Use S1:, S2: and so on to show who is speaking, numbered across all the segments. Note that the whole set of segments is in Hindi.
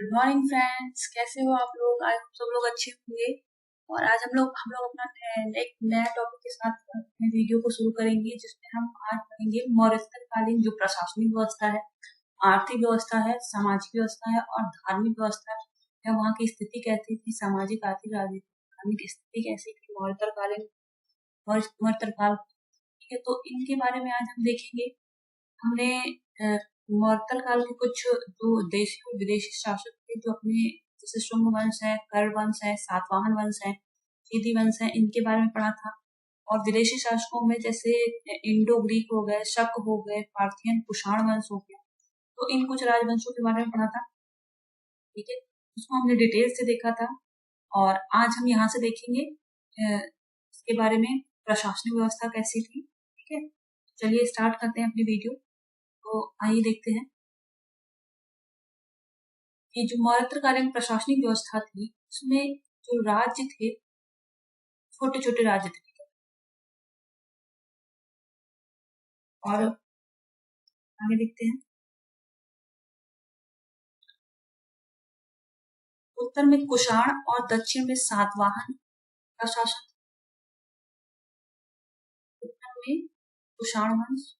S1: गुड मॉर्निंग फ्रेंड्स, कैसे हो आप लोग? आई होप सब लोग अच्छे होंगे। और आज हम लोग अपना एक नया टॉपिक के साथ अपने वीडियो को शुरू करेंगे, जिसमें हम आज पढ़ेंगे मौर्यकालीन जो प्रशासनिक व्यवस्था है, आर्थिक व्यवस्था है, सामाजिक व्यवस्था है और धार्मिक व्यवस्था है। वहाँ की स्थिति कैसी थी, सामाजिक, आर्थिक, राजनीतिक धार्मिक स्थिति कैसी थी मौर्यकाल। ठीक है, तो इनके बारे में आज हम देखेंगे। हमने मौर्यकाल काल के कुछ जो देशी और विदेशी शासक थे, जो अपने जैसे शुंग वंश है, कर वंश है, सातवाहन वंश है, चीदी वंश है, इनके बारे में पढ़ा था। और विदेशी शासकों में जैसे इंडो ग्रीक हो गए, शक हो गए, पार्थियन, कुषाण वंश हो गया। तो इन कुछ राजवंशों के बारे में पढ़ा था। ठीक है, उसको हमने डिटेल से देखा था। और आज हम यहाँ से देखेंगे इसके बारे में प्रशासनिक व्यवस्था कैसी थी। ठीक है, चलिए स्टार्ट करते हैं अपनी वीडियो। तो आइए देखते हैं कि जो मौर्यकालीन प्रशासनिक व्यवस्था थी, उसमें जो राज्य थे, छोटे छोटे राज्य थे। और आगे देखते हैं, उत्तर में कुषाण और दक्षिण में सातवाहन का शासन। उत्तर में कुषाण वंश,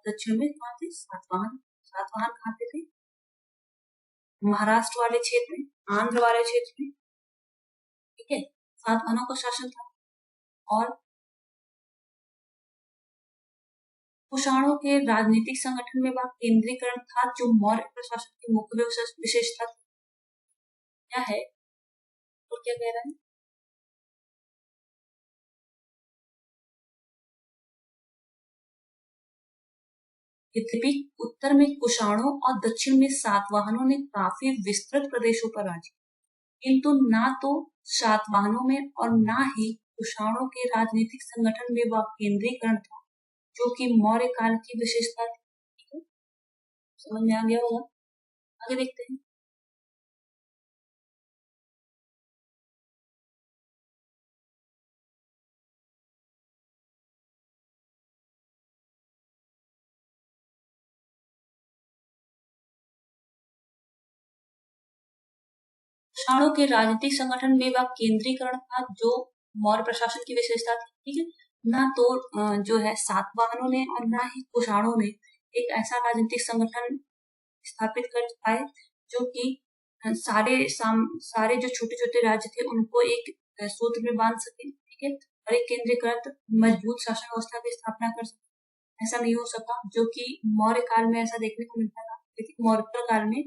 S1: दक्षिण में कौन थे? सातवाहन। सातवाहन कहाँ पे थे? महाराष्ट्र वाले क्षेत्र में, आंध्र वाले क्षेत्र में। ठीक है, सातवाहनों का शासन था। और कुषाणों के राजनीतिक संगठन में वह केंद्रीकरण था, जो मौर्य प्रशासन की मुख्य विशेषता क्या है? तो क्या कह रहा है? यद्यपि उत्तर में कुषाणों और दक्षिण में सातवाहनों ने काफी विस्तृत प्रदेशों पर राज किया, किंतु ना तो सातवाहनों में और ना ही कुषाणों के राजनीतिक संगठन में वह केंद्रीकरण था, जो कि मौर्य काल की विशेषता थी। ठीक है, समझ में आ गया होगा। आगे देखते हैं। कुषाणों के राजनीतिक संगठन में वह केंद्रीकरण था, जो मौर्य प्रशासन की विशेषता थी। ठीक है, ना तो जो है सातवाहनों ने और ना ही कुषाणों ने एक ऐसा राजनीतिक संगठन स्थापित कर पाए, जो कि सारे जो छोटे छोटे राज्य थे उनको एक सूत्र में बांध सके। ठीक है, और एक केंद्रीकृत मजबूत शासन व्यवस्था की स्थापना कर सके। ऐसा नहीं हो सका, जो कि मौर्य काल में ऐसा देखने को मिलता था, लेकिन मौर्य काल में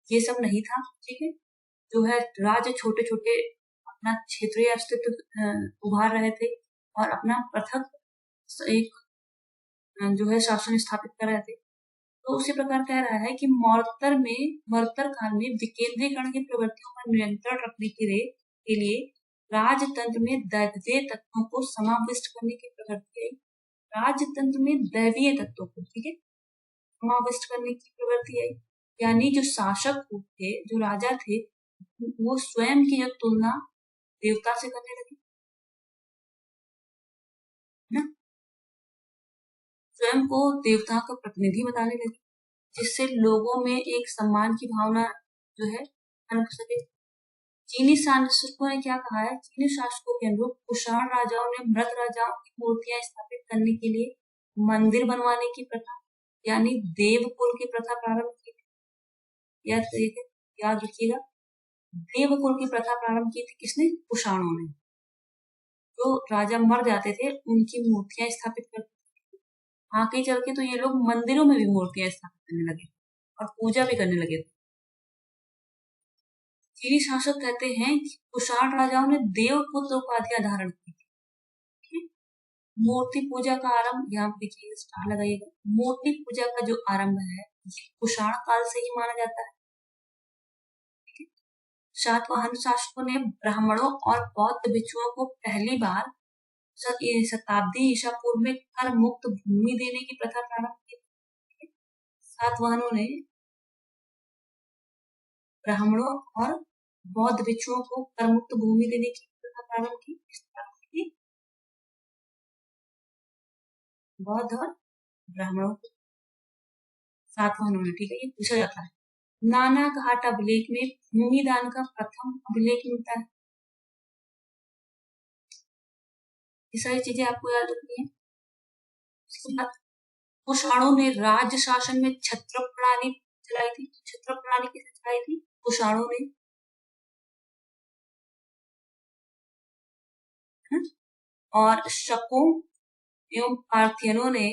S1: ये सब नहीं था। ठीक है, जो है राज्य छोटे छोटे अपना क्षेत्रीय अस्तित्व उभार रहे थे और अपना पृथक एक जो है शासन स्थापित कर रहे थे। तो उसी प्रकार कह रहा है कि मौर्य काल में विकेंद्रीकरण की प्रवृत्तियों पर नियंत्रण रखने के लिए राजतंत्र में दैवीय तत्वों को समाविष्ट करने की प्रवृत्ति आई। राजतंत्र में दैवीय तत्वों को, ठीक है, समाविष्ट करने की प्रवृत्ति आई। यानी जो शासक थे, जो राजा थे, वो स्वयं की जब तुलना देवता से करने लगे ना, स्वयं को देवता का प्रतिनिधि बताने लगे, जिससे लोगों में एक सम्मान की भावना जो है पनप सके। चीनी शासकों ने क्या कहा है? चीनी शासकों के अनुरूप कुषाण राजाओं ने मृत राजाओं की मूर्तियां स्थापित करने के लिए मंदिर बनवाने की प्रथा, यानी देवकुल की प्रथा प्रारंभ की थी। याद रखिएगा, देवकुल की प्रथा प्रारंभ की थी किसने? कुषाणों ने। जो राजा मर जाते थे, उनकी मूर्तियां स्थापित करते। आगे चल के तो ये लोग मंदिरों में भी मूर्तियां स्थापित करने लगे और पूजा भी करने लगे। चीनी शासक कहते हैं कि कुषाण राजाओं ने देवपुत्र उपाधियां धारण की थी। मूर्ति पूजा का आरंभ, यहाँ पे देखिए स्टार लगाइएगा, मूर्ति पूजा का जो आरंभ है ये कुषाण काल से ही माना जाता है। सातवाहन शासकों ने ब्राह्मणों और बौद्ध भिक्षुओं को पहली बार शताब्दी ईसा पूर्व में कर मुक्त भूमि देने की प्रथा प्रारंभ की। सातवाहनों ने ब्राह्मणों और बौद्ध भिक्षुओं को कर मुक्त भूमि देने की प्रथा प्रारंभ की। बौद्ध और ब्राह्मणों को सातवाहन होना, ठीक है, ये पूछा जाता है। नाना घाट अभिलेख में भूमिदान का प्रथम अभिलेख मिलता है। ये सारी चीजें आपको याद रखनी है। उसके बाद कुषाणों ने राज्य शासन में छत्र प्रणाली चलाई थी। छत्र प्रणाली किसने चलाई थी? कुषाणों ने। और शकों एवं पार्थियनों ने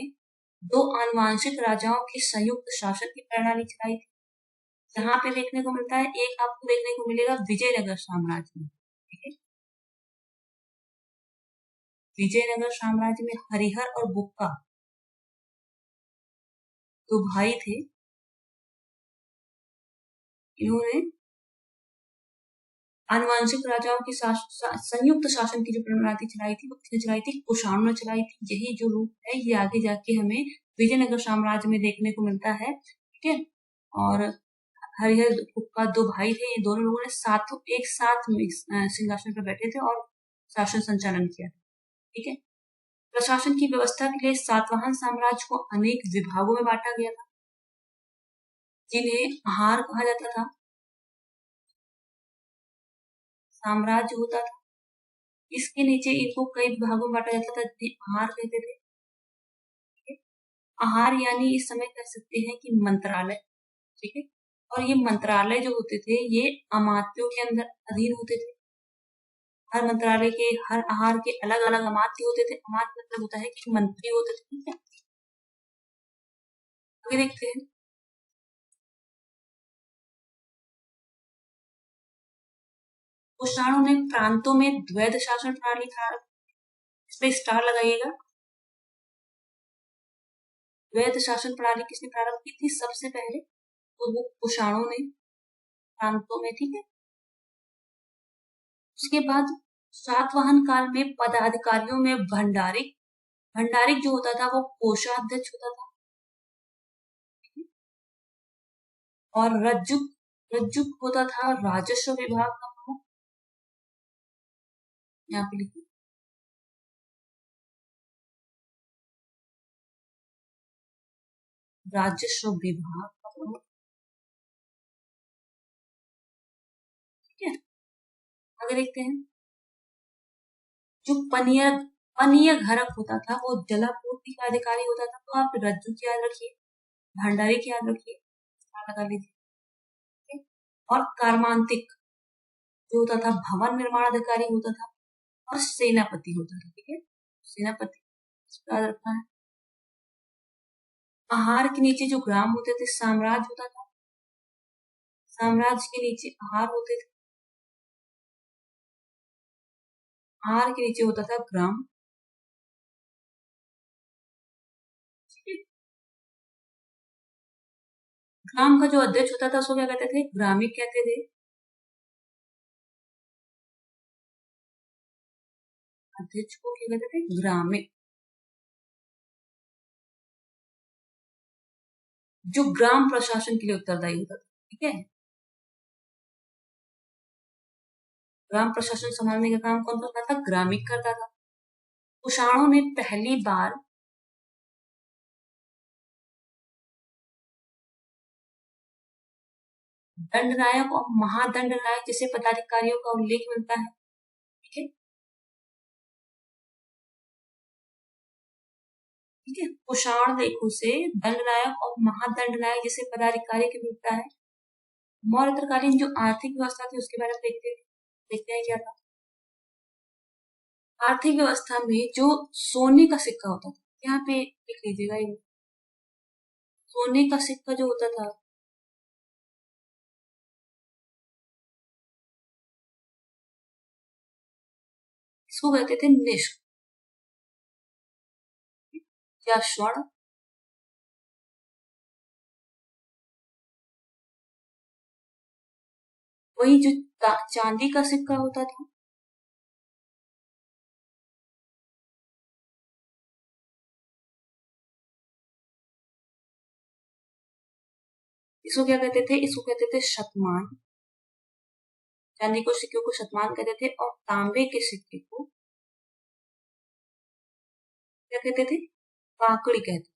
S1: दो आनुवंशिक राजाओं की संयुक्त शासन की प्रणाली चलाई थी। यहाँ पे देखने को मिलता है, एक आपको देखने को मिलेगा विजयनगर साम्राज्य में, ठीक है। विजयनगर साम्राज्य में हरिहर और बुक्का दो भाई थे। इन्होंने आनुवंशिक राजाओं की संयुक्त शासन की जो प्रणाली चलाई थी, वो किसने चलाई थी? कुषाणों ने चलाई थी। यही जो रूप है ये आगे जाके हमें विजयनगर साम्राज्य में देखने को मिलता है, ठीक है। और हरिहर बुक्का दो भाई थे, ये दोनों लोगों ने एक साथ सिंहासन पर बैठे थे और शासन संचालन किया, ठीक है। प्रशासन की व्यवस्था के लिए सातवाहन साम्राज्य को अनेक विभागों में बांटा गया था, जिन्हें आहार कहा जाता था। साम्राज्य होता था, इसके नीचे इनको कई विभागों में बांटा जाता था, आहार कहते थे, ठीक है। आहार यानी इस समय कह सकते हैं कि मंत्रालय, ठीक है। और ये मंत्रालय जो होते थे ये अमात्यों के अंदर अधीन होते थे। हर मंत्रालय के, हर आहार के अलग अलग अमात्य होते थे। अमात्य मतलब होता है कि मंत्री होते थे, ठीक है। आगे देखते हैं। कुषाणों ने प्रांतों में द्वैध शासन प्रणाली था। इस पे स्टार लगाइएगा। द्वैध शासन प्रणाली किसने प्रारंभ की थी सबसे पहले? तो वो कुषाणों ने, प्रांतों में, ठीक है। उसके बाद सातवाहन काल में पदाधिकारियों में भंडारिक, भंडारिक जो होता था वो कोषाध्यक्ष होता था, और रज्जुक, रज्जुक होता था राजस्व विभाग का प्रमुख। यहाँ पे लिखिए राजस्व विभाग का प्रमुख, ठीक है। आगे देखते हैं। जो पनीय घरक होता था वो जलापूर्ति का अधिकारी होता था। तो आप रज्जुक याद रखिए, भंडारिक याद रखिए, लगा लीजिए, ठीक है। और कार्मांतिक जो होता था भवन निर्माण अधिकारी होता था, और सेनापति होता था, ठीक है। सेनापति याद रखना है। आहार के नीचे जो ग्राम होते थे साम्राज्य होता था, साम्राज्य के नीचे आहार होते थे, आहार के नीचे होता था ग्राम, ठीक है। ग्राम का जो अध्यक्ष होता था उसको क्या कहते थे? ग्रामिक कहते थे। अध्यक्ष को क्या कहते थे? ग्रामिक। जो ग्राम प्रशासन के लिए उत्तरदायी होता था, ठीक है। ग्राम प्रशासन संभालने का काम कौन करता था? ग्रामिक करता था। कुषाणों ने पहली बार दंडनायक और महादंडनायक जैसे पदाधिकारियों का उल्लेख मिलता है, ठीक है, ठीक है। कुषाण देखो से दंडनायक और महादंडनायक जैसे पदाधिकारी के मिलता है। मौर्यकालीन जो आर्थिक व्यवस्था थी उसके बारे में देखते हैं क्या था। आर्थिक व्यवस्था में जो सोने का सिक्का होता था, यहाँ पे लिख लीजिएगा, ये सोने का सिक्का जो होता था इसको कहते थे निष्क या स्वर्ण। वही जो चांदी का सिक्का होता था इसको क्या कहते थे? इसको कहते थे शतमान। चांदी को सिक्के को शतमान कहते थे, और तांबे के सिक्के को क्या कहते थे? काकड़ी कहते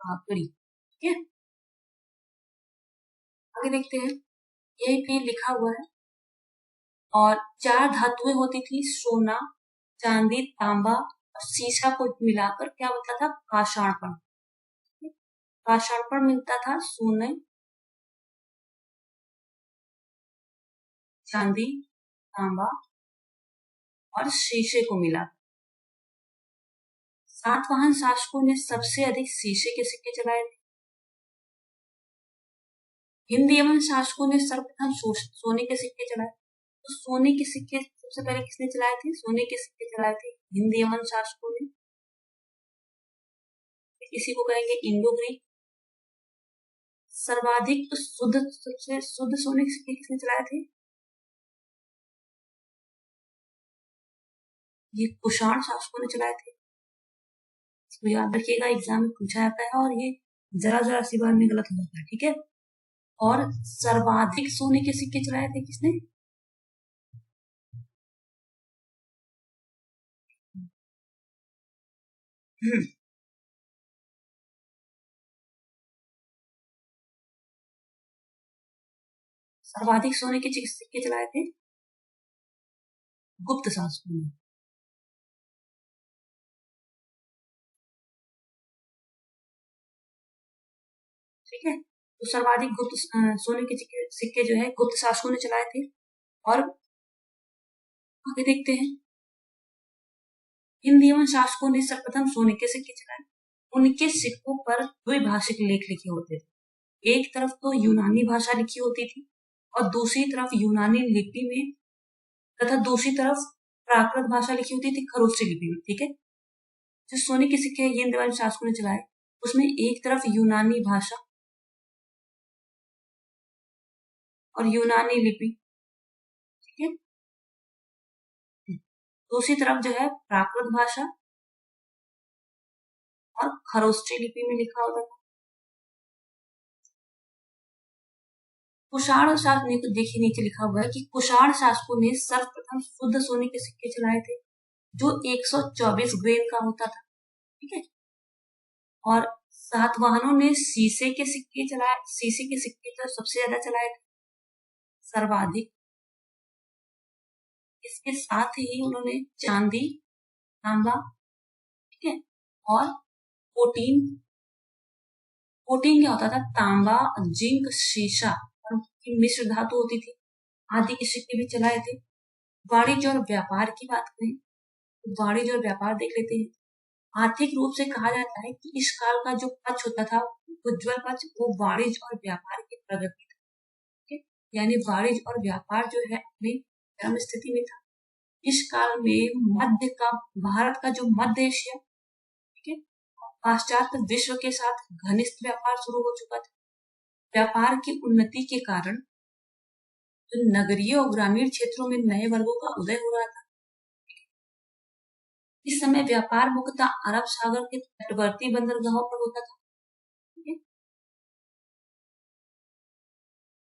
S1: कड़ी। ठीक है, आगे देखते हैं, यही पे लिखा हुआ है। और 4 धातुएं होती थी, सोना, चांदी, तांबा और सीसा को मिलाकर क्या होता था, पाषाणपण। पाषाणपण मिलता था सोने, चांदी, तांबा और शीशे को मिला। सातवाहन शासकों ने सबसे अधिक शीशे के सिक्के चलाए थे। हिंद यमन शासकों ने सर्वप्रथम सोने के सिक्के चलाए। तो सोने के सिक्के सबसे पहले किसने चलाए थे, सोने के सिक्के चलाए थे हिंद यमन शासकों ने। इसी को कहेंगे इंडो ग्रीक। सर्वाधिक शुद्ध, सबसे शुद्ध सोने के सिक्के किसने चलाए थे, ये कुषाण शासकों ने चलाए थे। इसको याद रखिएगा, एग्जाम में पूछा जाता है और ये जरा सी बार में गलत हो जाता है। ठीक है, और सर्वाधिक सोने के सिक्के चलाए थे किसने, सर्वाधिक सोने के सिक्के चलाए थे गुप्त शासकों ने। ठीक है, तो सर्वाधिक गुप्त सोने के सिक्के जो है गुप्त शासकों ने चलाए थे। और आगे देखते हैं, हिंद यमन शासकों ने सर्वप्रथम सोने के सिक्के चलाए। उनके सिक्कों पर द्विभाषिक लेख लिखे होते थे। एक तरफ तो यूनानी भाषा लिखी होती थी और दूसरी तरफ यूनानी लिपि में, तथा दूसरी तरफ प्राकृत भाषा लिखी होती थी खरोष्टी लिपि में। ठीक है, जो सोने के सिक्के हिंद यमन शासकों ने चलाए, उसमें एक तरफ यूनानी भाषा और यूनानी लिपि, ठीक है, दूसरी तरफ जो है प्राकृत भाषा और खरोष्टी लिपि में लिखा होता था। कुषाण शासक, देखिए नीचे लिखा हुआ है कि कुषाण शासकों ने सर्वप्रथम शुद्ध सोने के सिक्के चलाए थे, जो 124 ग्रेन का होता था। ठीक है, और सातवाहनों ने शीशे के सिक्के चलाए। शीशे के सिक्के तो सबसे ज्यादा चलाए थे, सर्वाधिक। इसके साथ ही उन्होंने चांदी, तांबा, ठीक है, और प्रोटीन क्या होता था, तांबा, जिंक, शीशा और मिश्र धातु होती थी, आदि के सिक्के भी चलाए थे। वाणिज्य और व्यापार की बात करें तो वाणिज्य और व्यापार देख लेते हैं। आर्थिक रूप से कहा जाता है कि इस काल का जो पक्ष होता था, उज्ज्वल पक्ष, वो वाणिज्य और व्यापार की प्रगति था। ठीक, यानी वाणिज्य और व्यापार जो है अपनी चरम स्थिति में था। इस काल में भारत का जो मध्य एशिया, ठीक है, पाश्चात्य विश्व के साथ घनिष्ठ व्यापार शुरू हो चुका था। व्यापार की उन्नति के कारण जो नगरीय और ग्रामीण क्षेत्रों में नए वर्गों का उदय हो रहा था। इस समय व्यापार मुख्यतः अरब सागर के तटवर्ती बंदरगाहों पर होता था।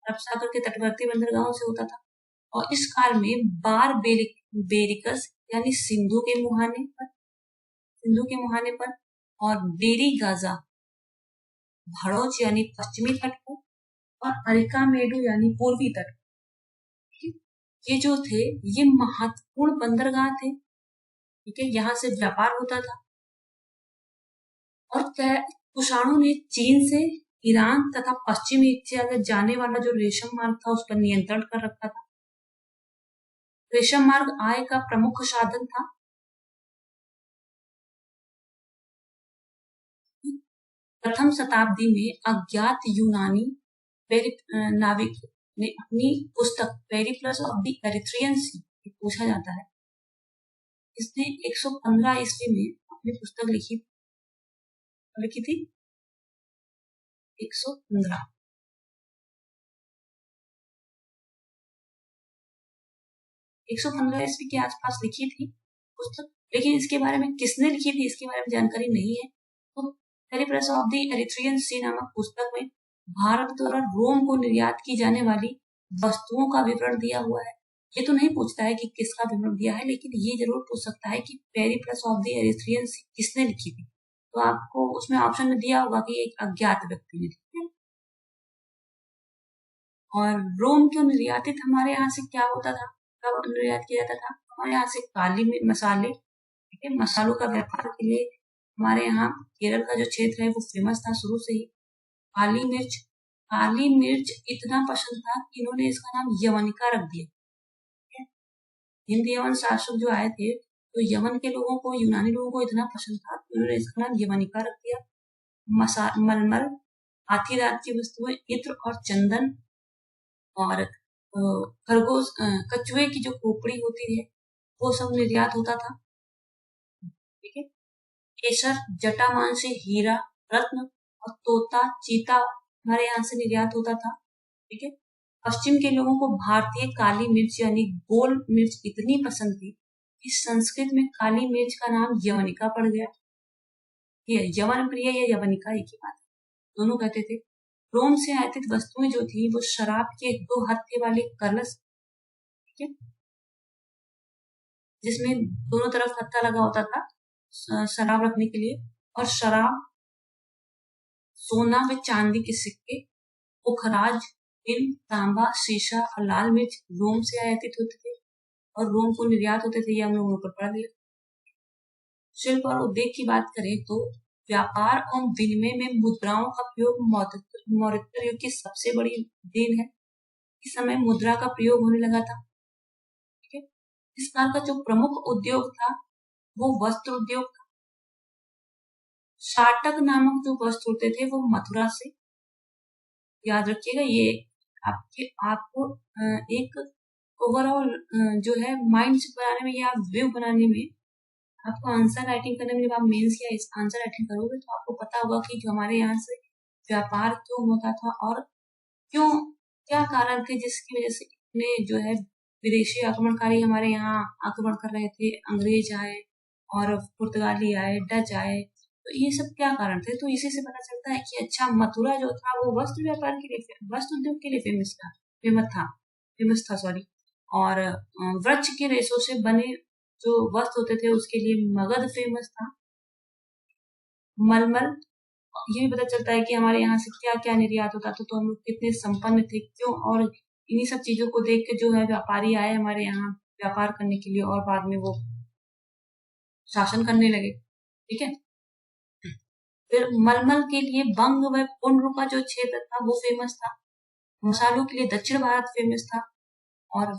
S1: अरब सागर के तटवर्ती बंदरगाहों से होता था। और इस काल में बेरिकस यानी सिंधु के मुहाने पर और डेरी गाजा भड़ोच यानी पश्चिमी तट पर और अरिकामेडु यानी पूर्वी तट, ये जो थे ये महत्वपूर्ण बंदरगाह थे। ठीक है, यहाँ से व्यापार होता था। और कुषाणों ने चीन से ईरान तथा पश्चिम एशिया में जाने वाला जो रेशम मार्ग था उस पर नियंत्रण कर रखा था। रेशम मार्ग आय का प्रमुख साधन था। प्रथम शताब्दी में अज्ञात यूनानी नाविक ने अपनी पुस्तक पेरिप्लस ऑफ द एरिथ्रियन सी, पूछा जाता है, इसने 115 ईस्वी में अपनी पुस्तक लिखी थी 115 ईस्वी के आसपास लिखी थी पुस्तक, लेकिन इसके बारे में किसने लिखी थी इसके बारे में जानकारी नहीं है। तो पेरिप्लस ऑफ द एरिथ्रियन सी नामक पुस्तक में भारत द्वारा रोम को निर्यात की जाने वाली वस्तुओं का विवरण दिया हुआ है। ये तो नहीं पूछता है कि किसका विवरण दिया है, लेकिन ये जरूर पूछ सकता है कि पेरिप्लस ऑफ द एरिथ्रियन सी किसने लिखी थी। तो आपको उसमें ऑप्शन में दिया होगा कि एक अज्ञात व्यक्ति ने, ठीक है। और रोम क्यों निर्यातित हमारे यहाँ से क्या होता था, कब निर्यात किया जाता था? हमारे यहाँ से काली मसाले, ठीक है, मसालों का व्यापार के लिए हमारे यहाँ केरल का जो क्षेत्र है वो फेमस था शुरू से ही। काली मिर्च, काली मिर्च इतना पसंद था कि इन्होंने इसका नाम यवनिका रख दिया, ठीक है। हिंद यवन शासक जो आए थे, तो यवन के लोगों को, यूनानी लोगों को इतना पसंद था कि उन्होंने इसका नाम यवनिका रख दिया। मलमल, हाथी दांत की वस्तुएं, इत्र और चंदन, और खरगोश, कछुए की जो खोपड़ी होती है वो सब निर्यात होता था, ठीक है। केसर, जटामान से हीरा, रत्न और तोता, चीता हमारे यहाँ से निर्यात होता था, ठीक है। पश्चिम के लोगों को भारतीय काली मिर्च यानी गोल मिर्च इतनी पसंद थी कि संस्कृत में काली मिर्च का नाम यवनिका पड़ गया। ये यवन प्रिय या यवनिका एक ही बात, दोनों कहते थे। रोम से आयातित वस्तुएं जो थी वो शराब के 2 हत्थे वाले कलश, ठीक है, जिसमें दोनों तरफ हत्था लगा होता था शराब रखने के लिए, और शराब, सोना व चांदी के सिक्के, पुखराज, टिन, तांबा, शीशा और लाल मिर्च रोम से आयातित होते थे और रोम को निर्यात होते थे, ये हम लोगों पर पढ़ लिया। शिल्प और उद्योग की बात करें तो व्यापार और विनिमय में मुद्राओं का प्रयोग मौर्य युग की सबसे बड़ी देन है। इस समय मुद्रा का प्रयोग होने लगा था, ठीक है। इस काल का जो प्रमुख उद्योग था वो वस्त्र उद्योग था। शाटक नामक जो वस्त्र होते थे वो मथुरा से, याद रखिएगा, ये आपको एक ओवरऑल जो है माइंड बनाने में या व्यू बनाने में, आपको आंसर राइटिंग करने में, जब आप मेंस या इस आंसर राइटिंग करोगे तो आपको पता होगा कि जो हमारे यहाँ से व्यापार क्यों होता था और क्यों, क्या कारण थे जिसकी वजह से इतने जो है विदेशी आक्रमणकारी हमारे यहाँ आक्रमण कर रहे थे। अंग्रेज आए और पुर्तगाली आए, डच आए, तो ये सब क्या कारण थे? तो इसी से पता चलता है कि अच्छा, मथुरा जो था वो वस्त्र व्यापार के लिए, वस्त्र उद्योग के लिए फेमस था, सॉरी। और वृक्ष के रेशों से बने जो वस्त्र होते थे उसके लिए मगध फेमस था। मलमल, ये भी पता चलता है कि हमारे यहाँ से क्या क्या निर्यात होता था, तो हम लोग कितने संपन्न थे, क्यों, और इन्हीं सब चीजों को देख के जो है व्यापारी आए हमारे यहाँ व्यापार करने के लिए और बाद में वो शासन करने लगे, ठीक है। फिर मलमल के लिए बंग व पुंड्र का जो क्षेत्र था वो फेमस था। मसालों के लिए दक्षिण भारत फेमस था। और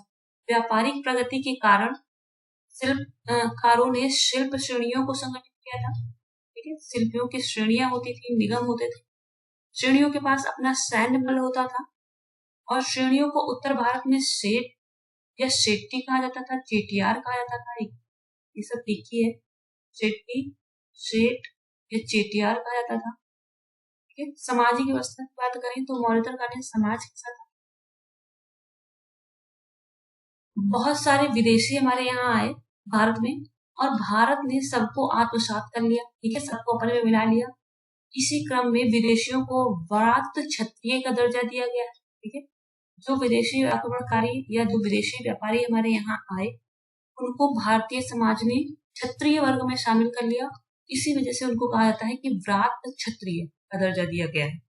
S1: व्यापारिक प्रगति के कारण शिल्पकारों ने शिल्प श्रेणियों को संगठित किया था, ठीक है। शिल्पियों की श्रेणियां होती थी, निगम होते थे। श्रेणियों के पास अपना सैन्य बल होता था और श्रेणियों को उत्तर भारत में सेठ या शेट्टी कहा जाता था, चेटियार कहा जाता था। ये सब लिखी है, शेट्टी, सेठ या चेटियार कहा जाता था, ठीक है। सामाजिक व्यवस्था की बात करें तो मौर्यकालीन समाज के साथ बहुत सारे विदेशी हमारे यहाँ आए भारत में, और भारत ने सबको आत्मसात कर लिया, ठीक है, सबको अपने में मिला लिया। इसी क्रम में विदेशियों को व्रात क्षत्रिय का दर्जा दिया गया, ठीक है। जो विदेशी आक्रमणकारी या जो विदेशी व्यापारी हमारे यहाँ आए उनको भारतीय समाज ने क्षत्रिय वर्ग में शामिल कर लिया। इसी वजह से उनको कहा जाता है कि व्रात क्षत्रिय का दर्जा दिया गया है।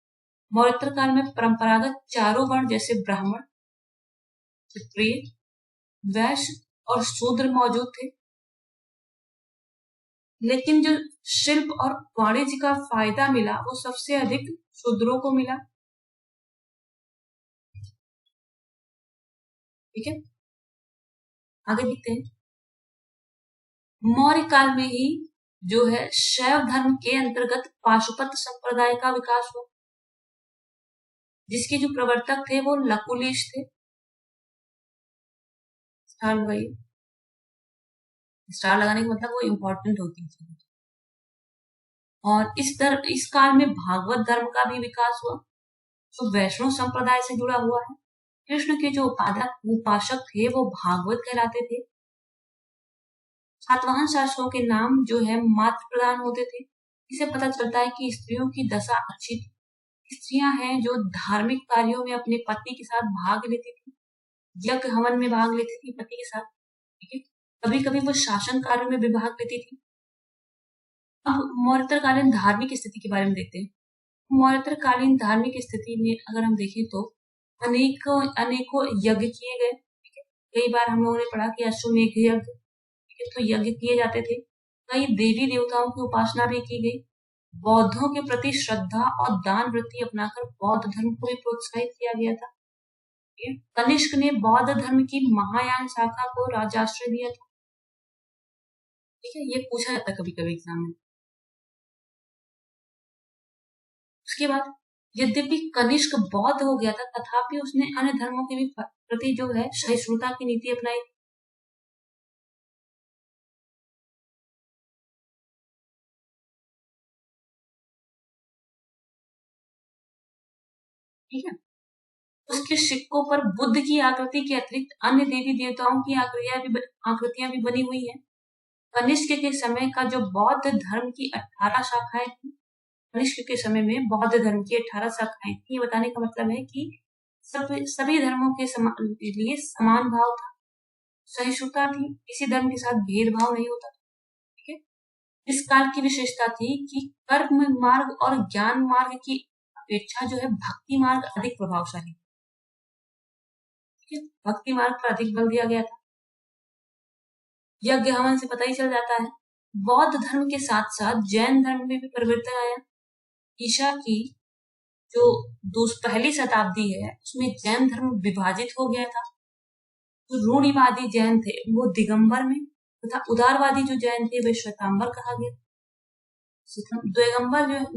S1: मौर्य काल में परंपरागत चारों वर्ण जैसे ब्राह्मण, क्षत्रिय, वैश्य और शूद्र मौजूद थे, लेकिन जो शिल्प और वाणिज्य का फायदा मिला वो सबसे अधिक शूद्रों को मिला, ठीक है। आगे देखते हैं। मौर्य काल में ही जो है शैव धर्म के अंतर्गत पाशुपत संप्रदाय का विकास हुआ, जिसके जो प्रवर्तक थे वो लकुलिश थे। स्टार लगाने का मतलब वो इम्पोर्टेंट होती है। और इस काल में भागवत धर्म का भी विकास हुआ, जो वैष्णव संप्रदाय से जुड़ा हुआ है। कृष्ण के जो उपासक थे वो भागवत कहलाते थे। सातवाहन शासकों के नाम जो है मात्र प्रदान होते थे। इसे पता चलता है कि स्त्रियों की दशा अच्छी थी। स्त्रियां हैं जो धार्मिक कार्यों में अपने पति के साथ भाग लेती थी, यज्ञ हवन में भाग लेती थी पति के साथ, ठीक है। कभी कभी वो शासन कार्य में भी भाग लेती थी। अब मौर्योत्तरकालीन धार्मिक स्थिति के बारे में देखते हैं। मौर्योत्तरकालीन धार्मिक स्थिति में अगर हम देखें तो अनेकों अनेकों यज्ञ किए गए। ठीक है, कई बार हम लोगों ने पढ़ा कि अश्वमेध यज्ञ, ठीक है, तो यज्ञ किए जाते थे। कई देवी देवताओं की उपासना भी की गई। बौद्धों के प्रति श्रद्धा और दान वृत्ति अपनाकर बौद्ध धर्म को भी प्रोत्साहित किया गया था। ठीक है, कनिष्क ने बौद्ध धर्म की महायान शाखा को राजाश्रय दिया था। ठीक है, ये पूछा जाता है कभी कभी एग्जाम में। उसके बाद यद्यपि कनिष्क बौद्ध हो गया था, तथापि उसने अन्य धर्मों के भी प्रति जो है सहिष्णुता की नीति अपनाई। ठीक है, उसके सिक्कों पर बुद्ध की आकृति के अतिरिक्त अन्य देवी देवताओं की आकृतियां भी बनी हुई हैं। कनिष्क के समय का जो बौद्ध धर्म की 18 शाखाएं थी, कनिष्क के समय में बौद्ध धर्म की 18 शाखाएं थी। ये बताने का मतलब है कि सभी धर्मों के लिए समान भाव था, सहिष्णुता थी, किसी धर्म के साथ भेदभाव नहीं होता। ठीक है, इस काल की विशेषता थी कि कर्म मार्ग और ज्ञान मार्ग की अपेक्षा जो है भक्ति मार्ग अधिक प्रभावशाली। ठीक है, भक्ति मार्ग पर अधिक बल दिया गया था। यज्ञ हवन से पता ही चल जाता है। बौद्ध धर्म के साथ साथ जैन धर्म में भी परिवर्तन आया। ईसा की जो पहली शताब्दी है उसमें जैन धर्म विभाजित हो गया था। जो रूढ़िवादी जैन थे वो दिगंबर में, तथा उदारवादी जो जैन थे वे श्वेतांबर कहा गया।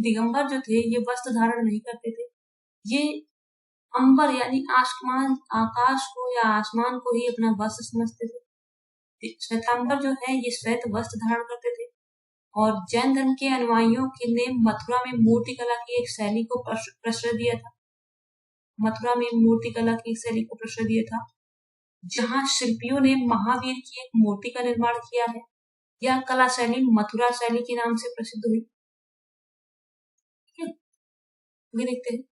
S1: दिगंबर जो थे ये वस्त्र धारण नहीं करते थे। ये अंबर यानी आसमान, आकाश को या आसमान को ही अपना वस्त्र समझते थे। श्वेतांबर जो है ये श्वेत वस्त्र धारण करते थे। और जैन धर्म के अनुयायियों ने मथुरा में मूर्ति कला की एक शैली को प्रश्रय दिया था। मथुरा में मूर्ति कला की एक शैली को प्रश्रय दिया था, जहां शिल्पियों ने महावीर की एक मूर्ति का निर्माण किया है। यह कला शैली मथुरा शैली के नाम से प्रसिद्ध हुई। ठीक है, आगे देखते हैं।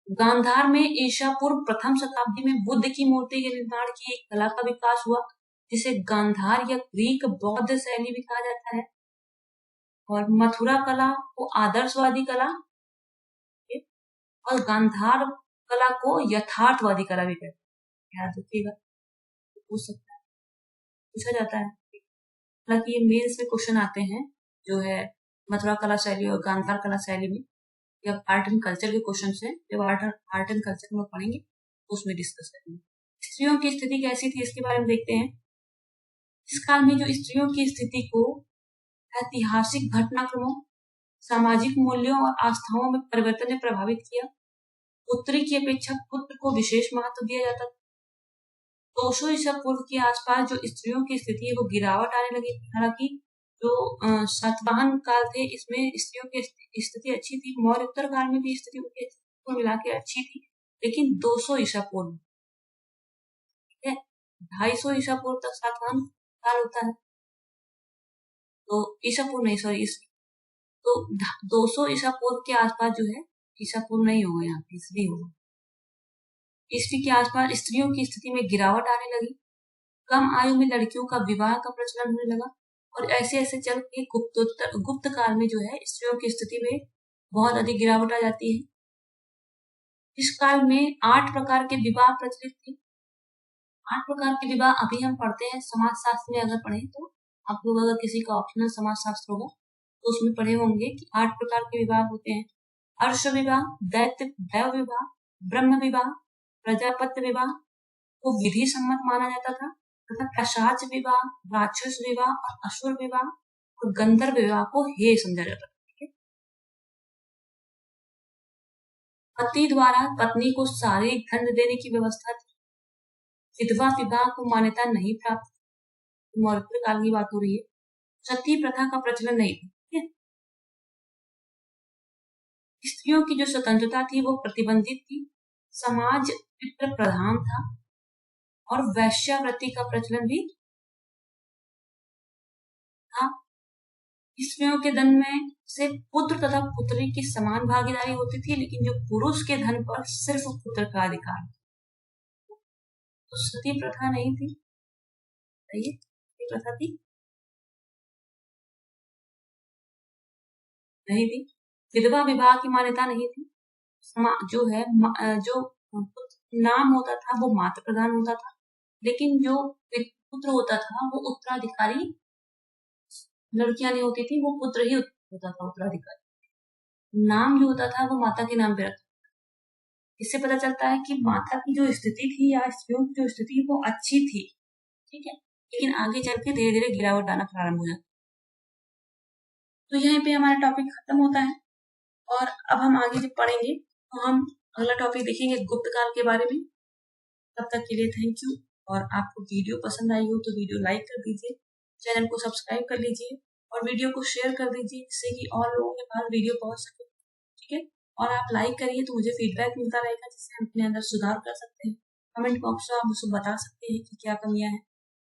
S1: गांधार में ईसा पूर्व प्रथम शताब्दी में बुद्ध की मूर्ति के निर्माण की एक कला का विकास हुआ, जिसे गांधार या ग्रीक बौद्ध शैली भी कहा जाता है। और मथुरा कला को आदर्शवादी कला और गांधार कला को यथार्थवादी कला भी कहते हैं। याद रखिएगा, पूछ सकता है, पूछा जाता है। हालांकि ये मेंस में क्वेश्चन आते हैं जो है मथुरा कला शैली और गांधार कला शैली में, या आर्ट एंड कल्चर के क्वेश्चन है। जब आर्ट एंड कल्चर में पढ़ेंगे तो उसमें डिस्कस करेंगे। स्त्रियों की स्थिति कैसी थी इसके बारे में देखते हैं। इस काल में जो स्त्रियों की स्थिति को ऐतिहासिक घटनाक्रमों, सामाजिक मूल्यों और आस्थाओं में परिवर्तन ने प्रभावित किया। पुत्री की अपेक्षा पुत्र को विशेष महत्व दिया जाता था। 200 ईसा पूर्व के आसपास जो स्त्रियों की स्थिति है वो गिरावट आने लगी थी। हालांकि जो सातवाहन काल थे इसमें स्त्रियों की स्थिति अच्छी थी। मौर्योत्तर काल में भी स्थिति को मिला के अच्छी थी, लेकिन 200 ईसा पूर्व, ठीक है, 250 ईसा पूर्व तक सातवाहन काल होता है। तो ईसा पूर्व नहीं, सॉरी, ईस्वी। तो 200 ईसा पूर्व के आसपास जो है, ईसा पूर्व नहीं होगा, यहाँ पे ईस्वी होगा। ईस्वी के आसपास स्त्रियों की स्थिति में गिरावट आने लगी। कम आयु में लड़कियों का विवाह का प्रचलन होने लगा। और ऐसे ऐसे चल के गुप्त काल में जो है स्त्रियों की स्थिति में बहुत अधिक गिरावट आ जाती है। इस काल में 8 प्रकार के विवाह प्रचलित थे। 8 प्रकार के विवाह अभी हम पढ़ते हैं समाज शास्त्र में। अगर पढ़े तो आप लोग, अगर किसी का ऑप्शनल समाज शास्त्र होगा तो उसमें पढ़े होंगे कि 8 प्रकार के विवाह होते हैं। अर्श विवाह, दैव विवाह, ब्रह्म विवाह, प्रजापत्य विवाह को विधि सम्मत माना जाता था, तथा पिशाच विवाह, राक्षस विवाह और असुर विवाह और गंधर्व विवाह को हेय समझा जाता था। पति द्वारा पत्नी को शारीरिक दंड देने की व्यवस्था थी। विधवा विवाह को मान्यता नहीं प्राप्त, मौर्य काल की बात हो रही है। सती प्रथा का प्रचलन नहीं था। स्त्रियों की जो स्वतंत्रता थी वो प्रतिबंधित थी। समाज पितृ प्रधान था और वैश्यावृत्ति का प्रचलन भी था। स्त्रियों के धन में से पुत्र तथा पुत्री की समान भागीदारी होती थी, लेकिन जो पुरुष के धन पर सिर्फ पुत्र का अधिकार। तो सती प्रथा नहीं थी। प्रथा थी? नहीं थी। विधवा विवाह की मान्यता नहीं थी। जो है जो नाम होता था वो मातृ प्रधान होता था, लेकिन जो पुत्र होता था वो उत्तराधिकारी लड़कियां नहीं होती थी, वो पुत्र ही होता था उत्तराधिकारी। नाम जो होता था वो माता के नाम पे रखा। इससे पता चलता है कि माता की जो स्थिति थी या स्त्रियों की जो स्थिति वो अच्छी थी, ठीक है, लेकिन आगे चल के धीरे धीरे गिरावट आना प्रारंभ हो जाता। तो यहीं पे हमारा टॉपिक खत्म होता है और अब हम आगे जब पढ़ेंगे तो हम अगला टॉपिक देखेंगे गुप्त काल के बारे में। तब तक के लिए थैंक यू। और आपको वीडियो पसंद आई हो तो वीडियो लाइक कर दीजिए, चैनल को सब्सक्राइब कर लीजिए और वीडियो को शेयर कर दीजिए जिससे कि और लोगों के पास वीडियो पहुंच सके, ठीक है। और आप लाइक करिए तो मुझे फीडबैक मिलता रहेगा जिससे हम अपने अंदर सुधार कर सकते हैं। कमेंट बॉक्स में आप मुझे बता सकते हैं कि क्या कमियां हैं,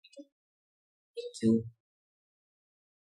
S1: ठीक है। Thank you.